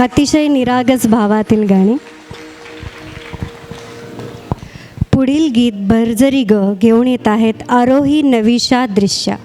अतिशय निरागस भावातील गाणी. पुढील गीत भरजरी ग घेऊन येत आहेत आरोही नवीशा दृश्या.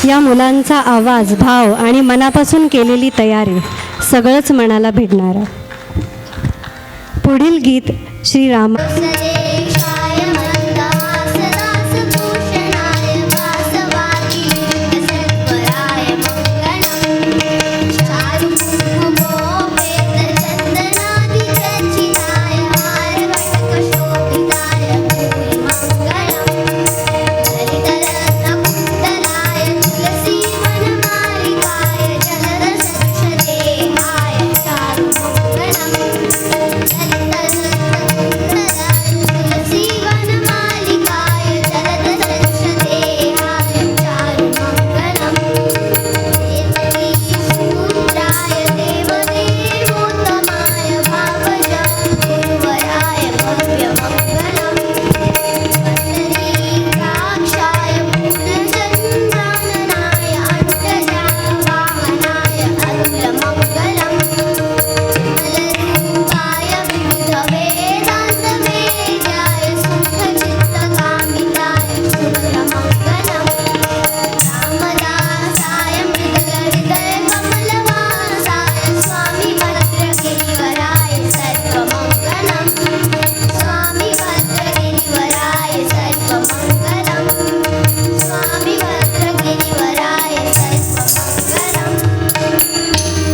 या मुलांचा आवाज, भाव आणि मनापासून केलेली तयारी सगळंच मनाला भिडणारं. पुढील गीत श्रीराम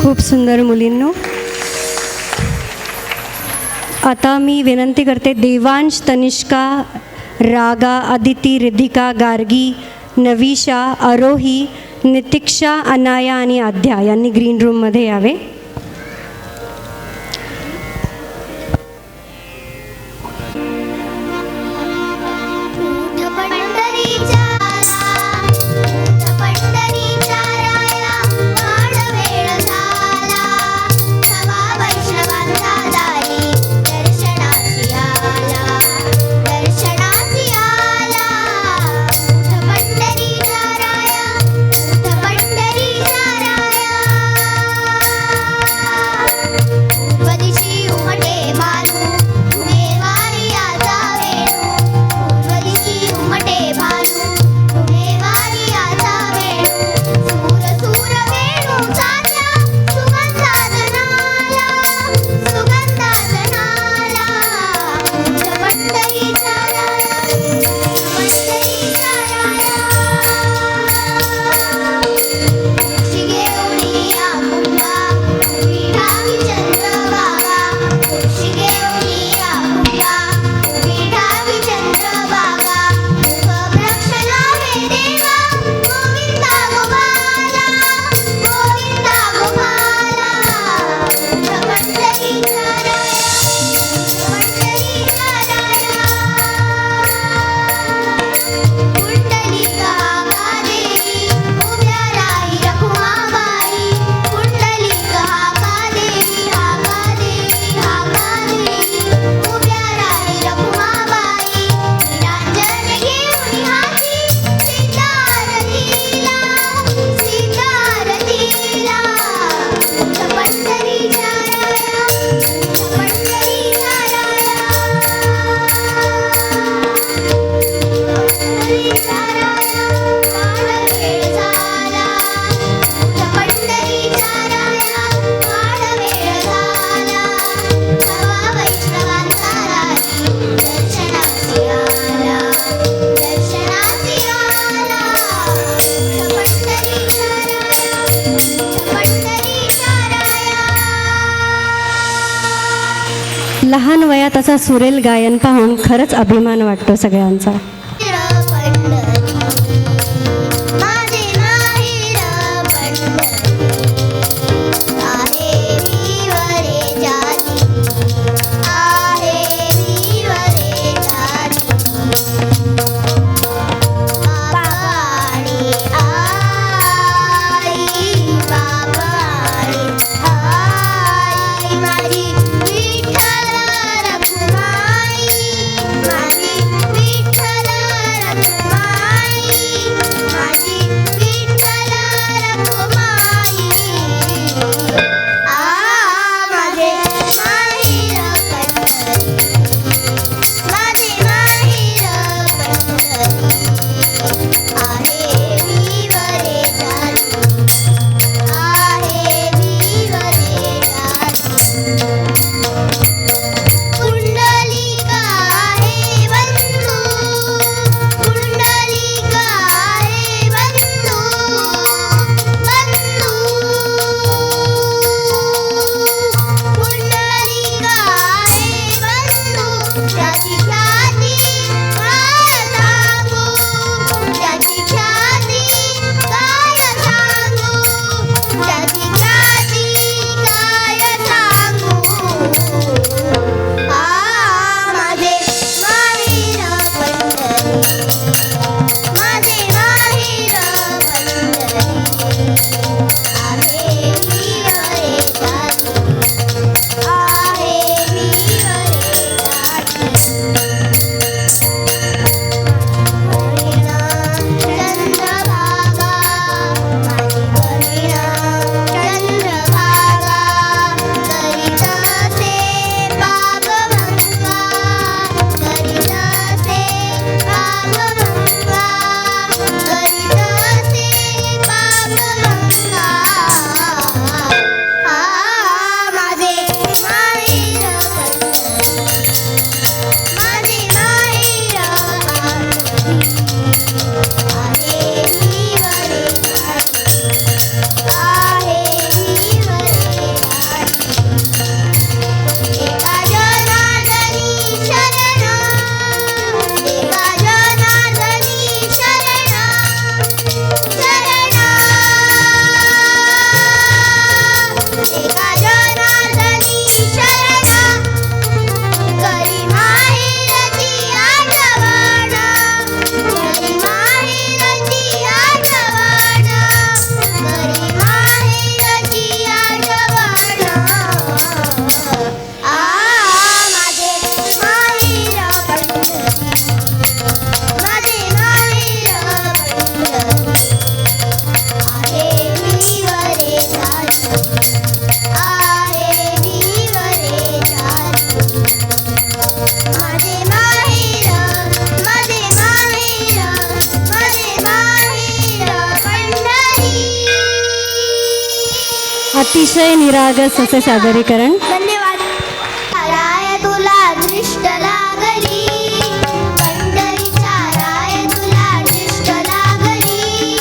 खूप सुंदर मुलींनो. आता मी विनंती करते देवांश, तनिष्का, रागा, अदिती, रिधिका, गार्गी, नवीशा, आरोही, नितिक्षा, अनाया आणि आध्या यांनी ग्रीन रूममध्ये यावे. पंढरीच्या राया वाढ वेळ झाला. लहान वयात असा सुरेल गायन पाहून खरंच अभिमान वाटतो सगळ्यांचा. अतिशय निरागस असे सादरीकरण. धन्यवाद. राय तुला दृष्ट लागली, पंढरीच्या राय तुला दृष्ट लागली.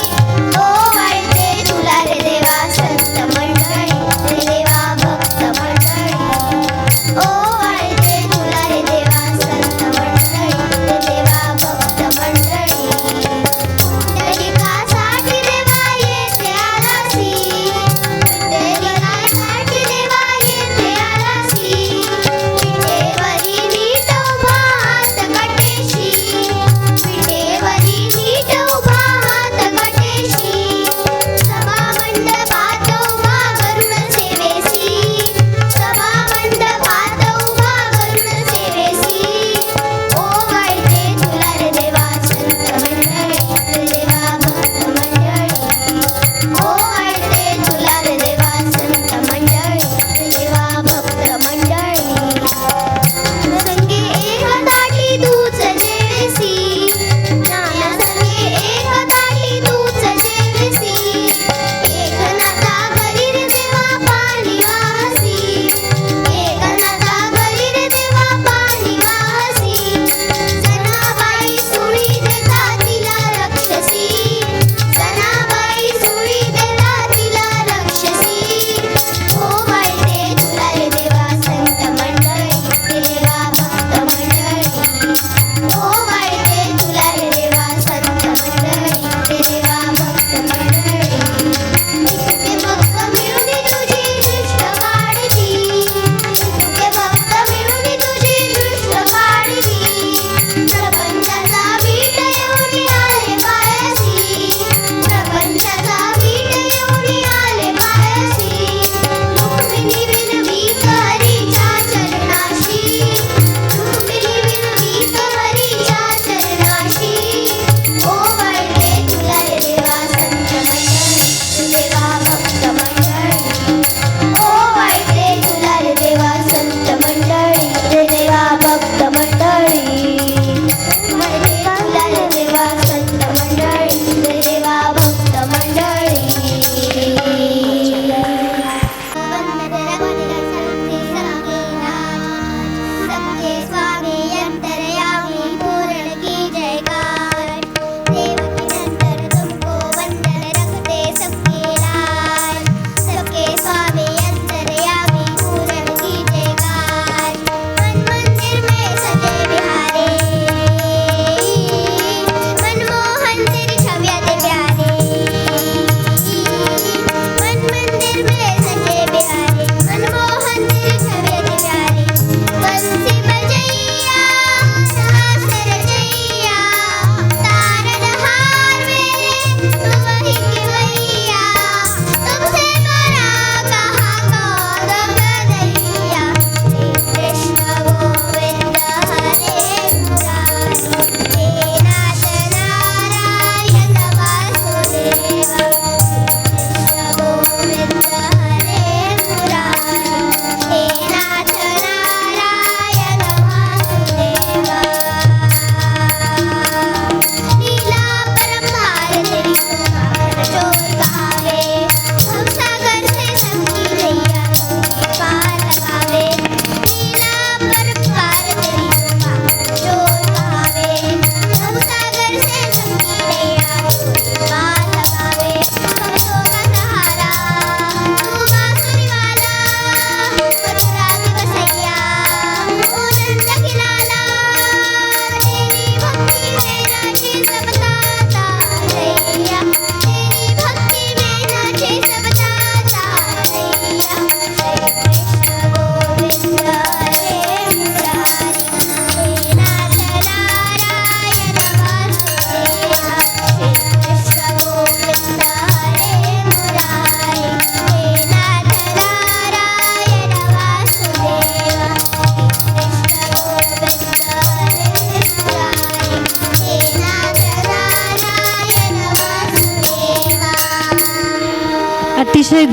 ओवाळते तुला रे देवा संत मंडळी, रे देवा भक्त मंडळी. ओवाळते तुला रे देवा संत मंडळी, रे देवा भक्त मंडळी. पुंडलिकासाठी देवा येथे आलासी, पुंडलिकासाठी देवा येथे आलासी. विठेवरी नीट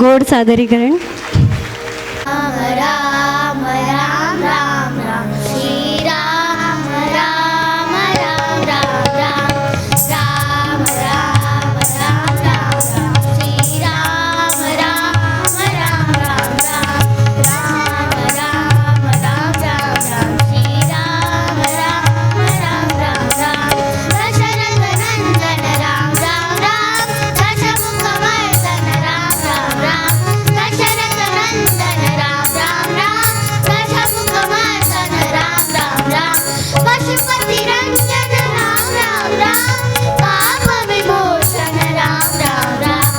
गोड सादरीकरण. राम राम राम राम राम श्री राम राम राम राम राम राम राम राम राम श्री राम राम राम राम राम राम राम राम श्री राम राम राम राम दशरथ नंदन राम राम राम दशमुख मर्दन राम राम राम दशरथ नंदन राम राम राम दशमुख मर्दन राम राम राम पशुपति रंजन राम राम राम पाप विमोचन राम राम राम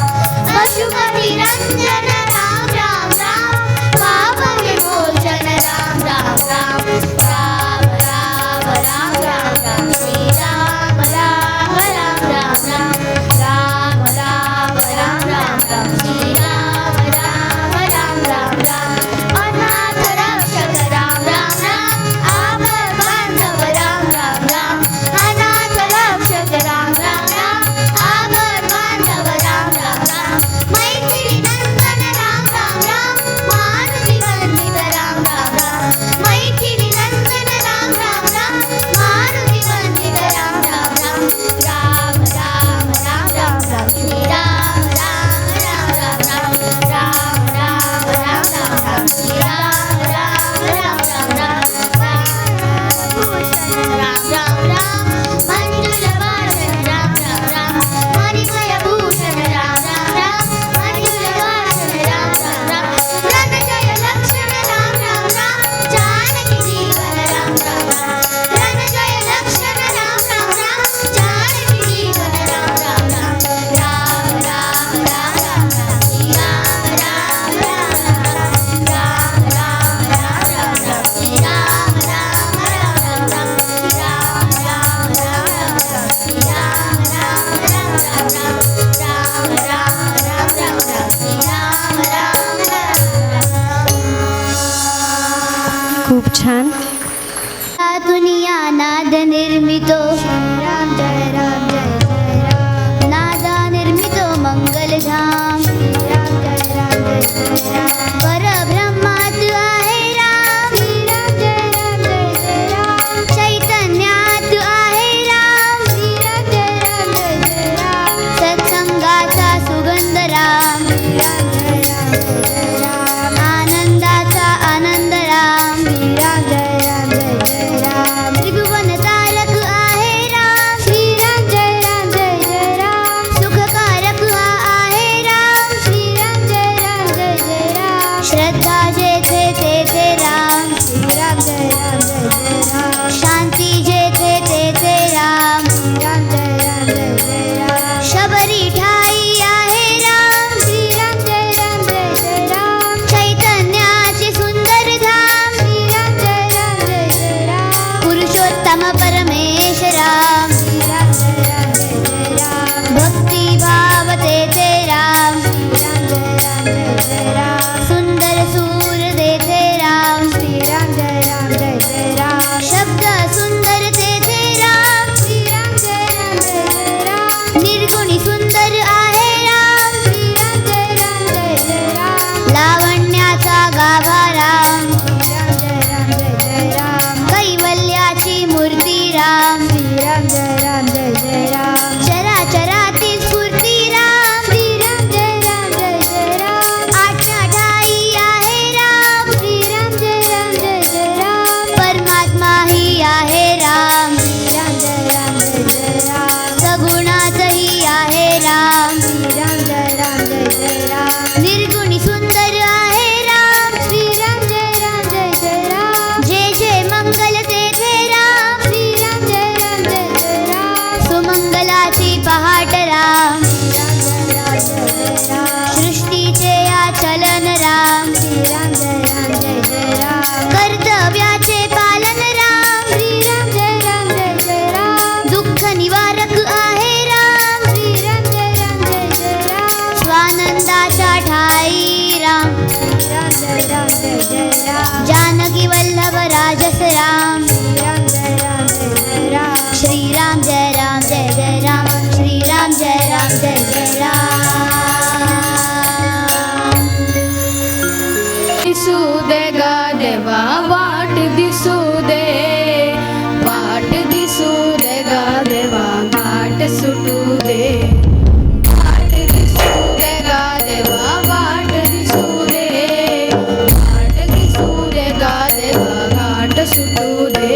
पशुपति रंजन राम राम राम पाप विमोचन राम राम राम राम राम राम राम राम श्री राम राम राम राम राम राम राम राम राम श्री राम राम राम राम राम अनाथ रक्षक राम राम राम आभर बांधव राम राम राम अनाथ रक्षक राम राम राम आभर बांधव राम राम राम मैथिली नंदन राम राम राम मारुती वंदित राम राम राम मैथिली नंदन राम राम राम मारुती वंदित राम राम राम राम राम राम राम राम श्री राम राम राम राम राम राम राम राम राम राम श्री राम राम राम राम राम भूषण राम राम राम मंजुल वासन राम राम राम मणिमय भूषण राम राम राम मंजुल वासन राम राम राम रणजय लक्षण राम राम राम जानकी जीवन राम राम राम रणजय लक्षण राम राम राम जानकी जीवन राम राम राम राम राम राम राम राम श्री राम राम राम राम राम राम राम राम श्री राम राम राम राम राम श्री राम राम राम राम राम श्री राम राम राम राम राम राम राम राम राम राम श्री राम राम राम खूप छान. दुनिया नाद निर्मितो राम जय राम जय जय राम नादा निर्मितो मंगलधाम राम जय राम जय जय राम परब्रह्मात आहे राम राम जय राम चैतन्यात आहे राम राम जय राम सत्संगाचा सुगंध राम राम जय राम आनंदाचा आनंद राम राम जय राम त्रिभुवन तालक आहे राम श्री राम जय राम सुखकारक आहे राम श्री राम जय राम श्रद्धा जेथे तेथे राम श्री राम जय राम शांती जेथे तेथे राम श्री राम जय राम शबरी ठाई आहे राम श्री राम जय राम चैतन्याचे सुंदर धाम श्री राम जय राम पुरुषोत्तम परमेश राम श्री राम जय राम भक्ती भाव तेथे राम श्री राम जय राम सुंदर सूर दिसू दे गा देवा वाट दिसू दे वाट दिसू दे गा देवा घाट सुटू दे वाट दिसू दे गा देवा वाट दिसू दे वाट दिसू दे गा देवा घाट सुटू दे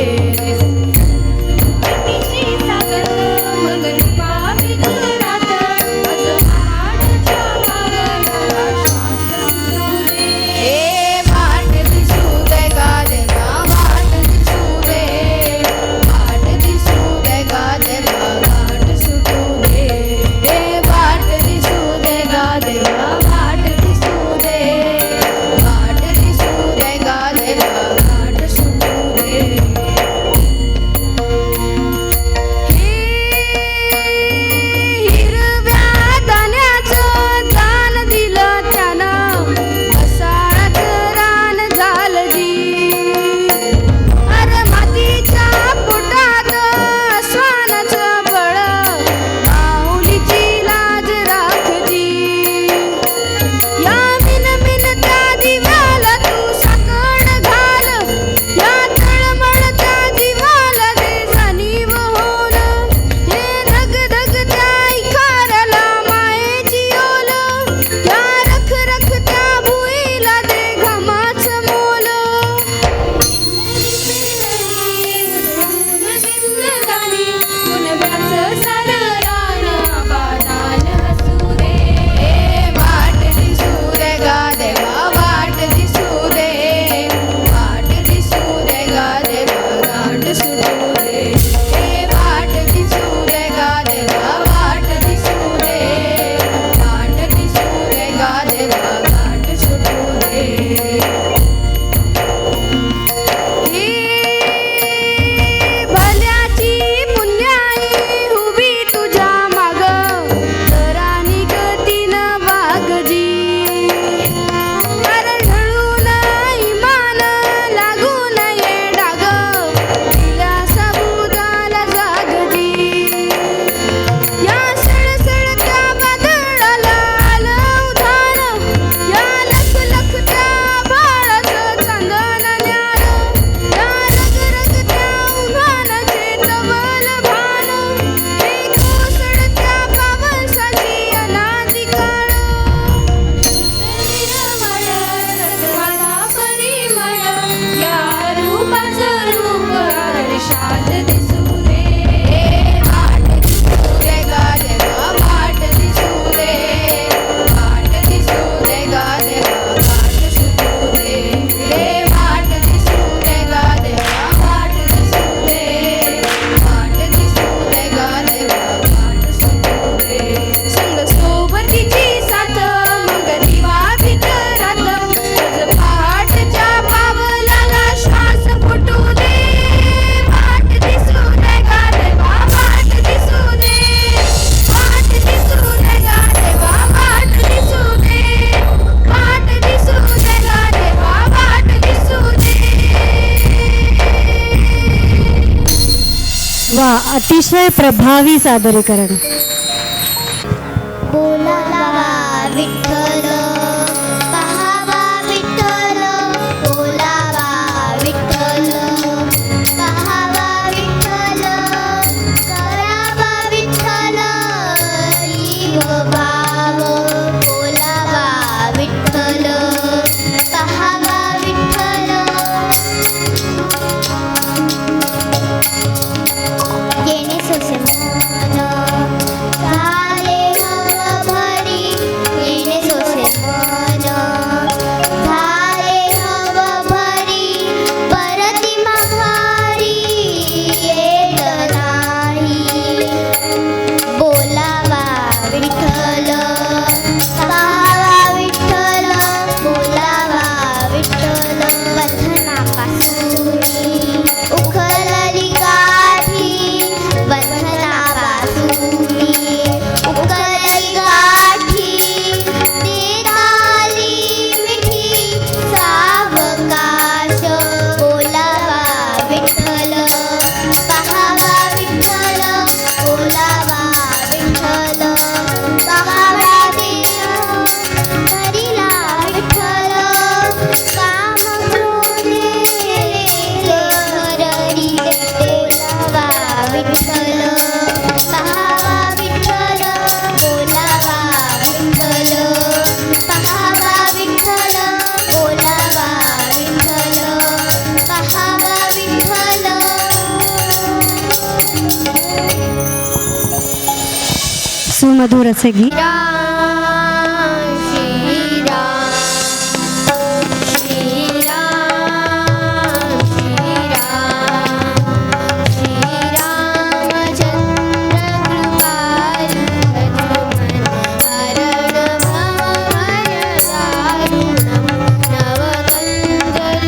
वा, अतिशय प्रभावी सादरीकरण. बोलावा विठ्ठल पहावा विठ्ठल बोलावा विठ्ठल पहावा विठ्ठल करावा विठ्ठल जीव भाव बोलावा विठ्ठल पहावा विठ्ठल येणे सोसे मन काले हवा भरी येणे सुमधुर असे गीत. राम श्रीराम श्रीराम श्रीराम श्रीरामचंद्र कृपालु भजमन हरण भवभयदारुणं नवकञ्जलोचन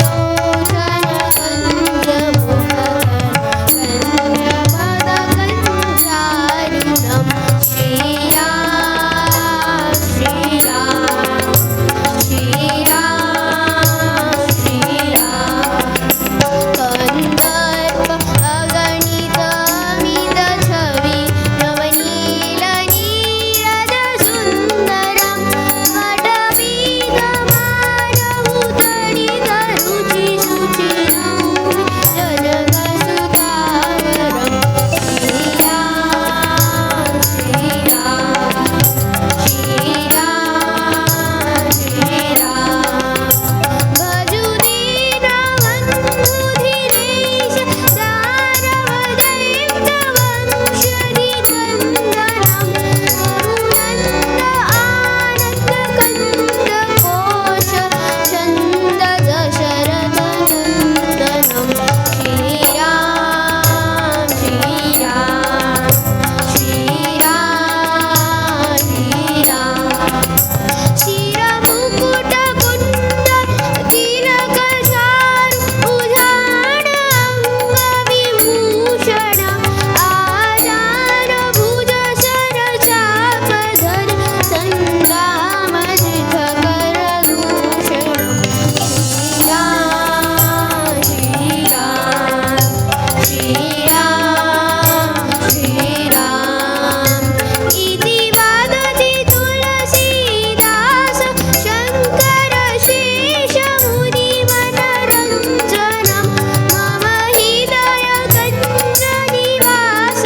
कञ्जमुखकञ्जपदकञ्जारुणं श्रीराम श्रीराम श्रीराम श्रीराम कंदर्प अगणित अमित छवि नवनील नीरज सुंदरम अटवीत मानहुतडित रुचि सुचिरं जजगसुतावरं श्रीराम श्रीराम श्रीराम श्रीराम भजु दीनबन्धु धीरेश सारवदैत्यवंशनिकन्दनं गुरुनन्द आनन्दकन्दकोश चन्द दशरथनन्दनं श्रीराम श्रीराम श्रीराम श्रीराम शिरमुकुटकुण्ड तिलकचारु उजाड अङ्गविभूषण आजान भुज शरचापधर सङ्ग्रामजितकरदूषणं श्रीराम श्रीराम श्रीराम श्रीराम इति वदति तुलसीदास शङ्कर शेषमुनिमनरञ्जनं मम हृदयकञ्जनिवास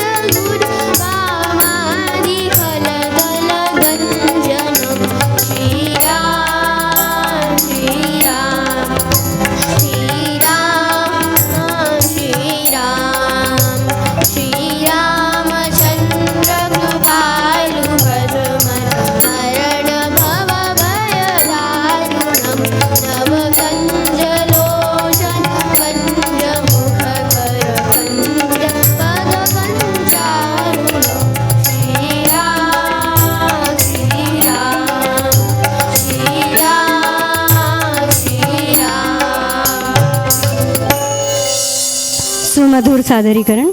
गुरुवामादिफलदलगञ्जनं श्रीराम श्रीराम श्रीराम श्रीराम श्रीरामचन्द्र कृपालु भजमन हरण भवभयदारुणं नवकञ्जलोचन कञ्जमुखकर कञ्जपदकञ्जारुणं श्रीराम श्रीराम श्रीराम श्रीराम सुमधुर सादरीकरण.